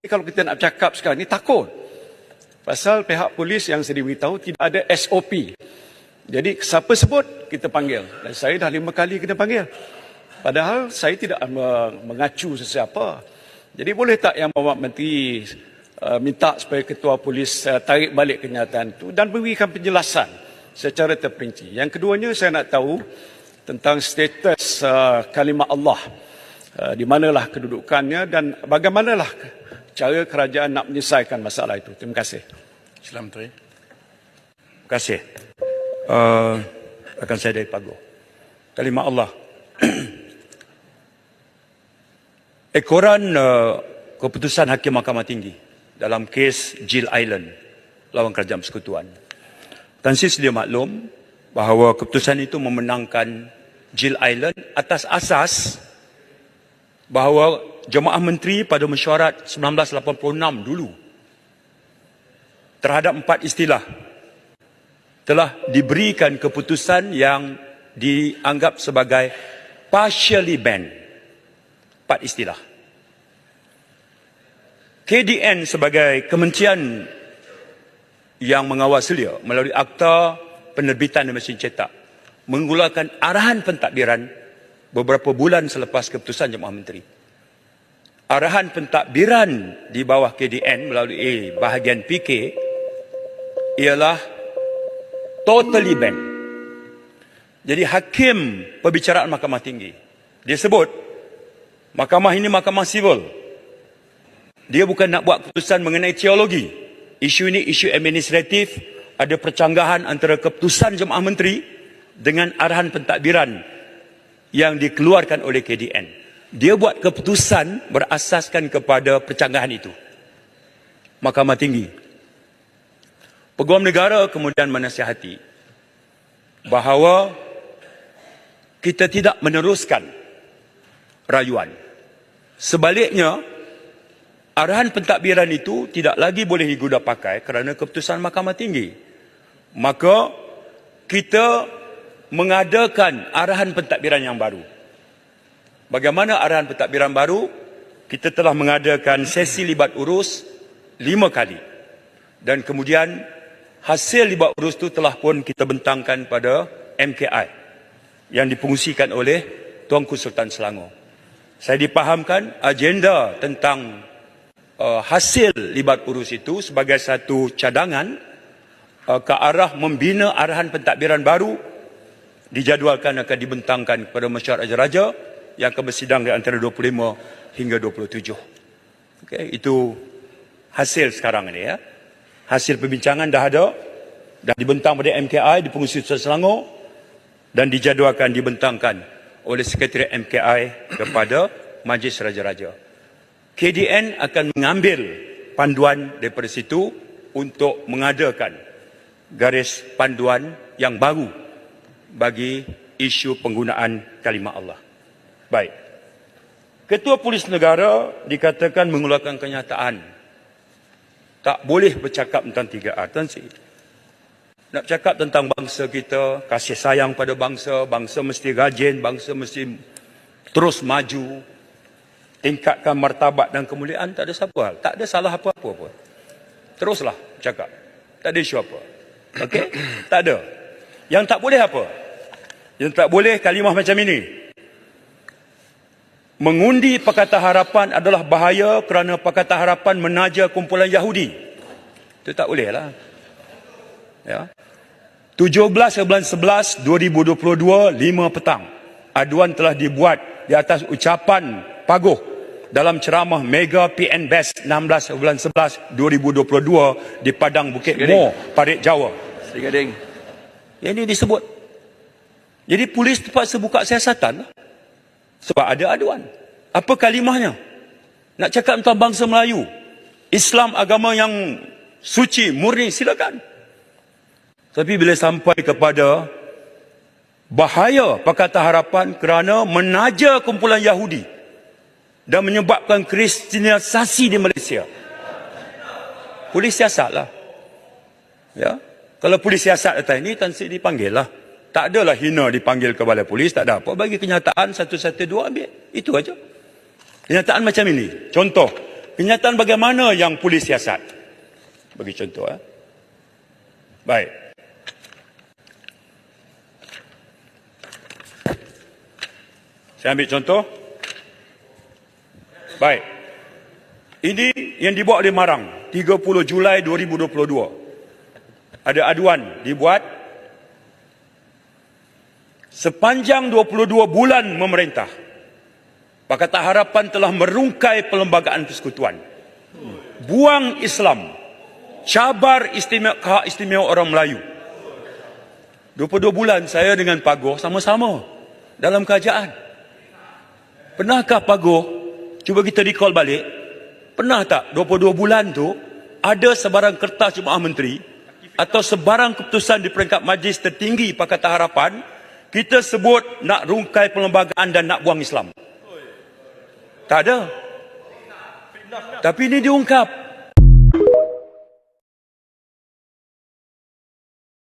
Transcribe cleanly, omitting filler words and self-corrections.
Kalau kita nak cakap sekarang ni takut. Pasal pihak polis yang saya beritahu tidak ada SOP. Jadi siapa sebut, kita panggil. Dan saya dah 5 kali kena panggil. Padahal saya tidak mengacu sesiapa. Jadi boleh tak yang Bapak Menteri minta supaya Ketua Polis tarik balik kenyataan itu dan berikan penjelasan secara terperinci. Yang keduanya saya nak tahu tentang status kalimah Allah. Di manalah kedudukannya dan bagaimanalah cara kerajaan nak menyelesaikan masalah itu. Terima kasih. Sila Menteri. Terima kasih. Rakan saya dari Pago. Kalimah Allah. Ekoran keputusan Hakim Mahkamah Tinggi dalam kes Jill Island lawan Kerajaan Persekutuan. Tan Sri sedia maklum bahawa keputusan itu memenangkan Jill Island atas asas bahawa Jemaah Menteri pada mesyuarat 1986 dulu terhadap 4 istilah telah diberikan keputusan yang dianggap sebagai partially banned. 4 istilah. KDN sebagai kementerian yang mengawal selia melalui Akta Penerbitan dan Mesin Cetak mengeluarkan arahan pentadbiran beberapa bulan selepas keputusan Jemaah Menteri. Arahan pentadbiran di bawah KDN melalui bahagian PK ialah totally banned. Jadi hakim perbicaraan Mahkamah Tinggi, dia sebut mahkamah ini mahkamah sivil. Dia bukan nak buat keputusan mengenai teologi. Isu ini isu administratif, ada percanggahan antara keputusan Jemaah Menteri dengan arahan pentadbiran yang dikeluarkan oleh KDN. Dia buat keputusan berasaskan kepada percanggahan itu. Mahkamah Tinggi. Peguam Negara kemudian menasihati bahawa kita tidak meneruskan rayuan. Sebaliknya, arahan pentadbiran itu tidak lagi boleh digunakan pakai kerana keputusan Mahkamah Tinggi. Maka kita mengadakan arahan pentadbiran yang baru. Bagaimana arahan pentadbiran baru? Kita telah mengadakan sesi libat urus 5 kali. Dan kemudian hasil libat urus itu telah pun kita bentangkan pada MKI yang dipengusikan oleh Tuanku Sultan Selangor. Saya dipahamkan agenda tentang hasil libat urus itu sebagai satu cadangan ke arah membina arahan pentadbiran baru dijadualkan akan dibentangkan kepada Masyarakat Raja-Raja yang akan bersidang di antara 25 hingga 27. Okay, itu hasil sekarang ini ya. Hasil perbincangan dah ada, dah dibentang pada MKI, dipengusi Sultan Selangor dan dijadualkan dibentangkan oleh Sekretariat MKI kepada Majlis Raja-Raja. KDN akan mengambil panduan daripada situ untuk mengadakan garis panduan yang baru bagi isu penggunaan kalimah Allah. Baik. Ketua Polis Negara dikatakan mengeluarkan kenyataan tak boleh bercakap tentang 3R. Tuan Sri, nak cakap tentang bangsa kita, kasih sayang pada bangsa, bangsa mesti rajin, bangsa mesti terus maju, tingkatkan martabat dan kemuliaan, tak ada siapa, tak ada salah apa-apa pun. Teruslah cakap, tak ada isu apa. Okey? Tak ada. Yang tak boleh apa? Yang tak boleh kalimah macam ini. Mengundi Pakatan Harapan adalah bahaya kerana Pakatan Harapan menaja kumpulan Yahudi. Itu tak boleh lah. Ya. 17/11/2022 5 petang aduan telah dibuat di atas ucapan Paguh dalam ceramah Mega PN Best 16/11/2022 di Padang Bukit Mo, Parit Jawa. Yang ini disebut. Jadi polis terpaksa buka siasatan sebab ada aduan. Apa kalimahnya? Nak cakap tentang bangsa Melayu, Islam agama yang suci, murni, silakan. Tapi bila sampai kepada bahaya Pakatan Harapan kerana menaja kumpulan Yahudi dan menyebabkan kristianisasi di Malaysia, polis siasatlah. Ya, kalau polis siasat datang ini, Tan Sri dipanggil lah. Tak adalah hina dipanggil ke balai polis, tak ada apa. Bagi kenyataan 112 ambil. Itu aja. Kenyataan macam ini. Contoh, kenyataan bagaimana yang polis siasat. Bagi contoh. Baik. Saya ambil contoh. Baik. Ini yang dibuat oleh Marang, 30 Julai 2022. Ada aduan dibuat. Sepanjang 22 bulan memerintah, Pakatan Harapan telah merungkai perlembagaan persekutuan. Buang Islam. Cabar hak istimewa orang Melayu. 22 bulan saya dengan Pagoh sama-sama dalam kerajaan. Pernahkah Pagoh, cuba kita recall balik, pernah tak 22 bulan tu ada sebarang kertas jemaah menteri atau sebarang keputusan di peringkat majlis tertinggi Pakatan Harapan kita sebut nak rungkai perlembagaan dan nak buang Islam? Tak ada. Tapi ini diungkap.